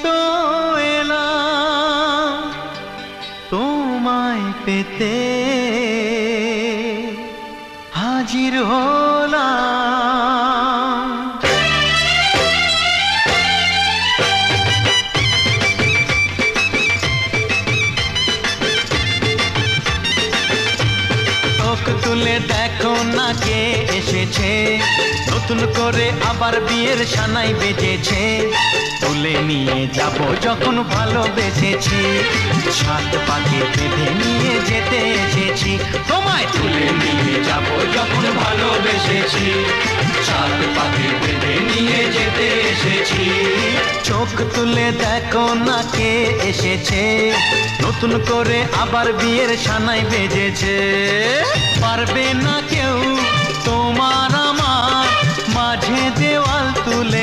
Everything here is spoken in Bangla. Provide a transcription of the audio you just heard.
তো এলাম তোমায় পেতে, হাজির হলাম। চোখ তুলে দেখো না কে এসেছে, নতুন করে আবার বিয়ের সানাই বেজেছে। তুলে নিয়ে যাব যখন ভালোবেসেছি, সাত পাকে বেঁধে নিয়ে যেতে এসেছি। তোমায় তুলে নিয়ে যাব যখন ভালোবেসেছি, সাত পাকে বেঁধে নিয়ে যেতে এসেছি। চোখ তুলে দেখো না কে এসেছে, নতুন করে আবার বিয়ের সানাই বেজেছে। পারবে না কেউ তোমার আমার মাঝে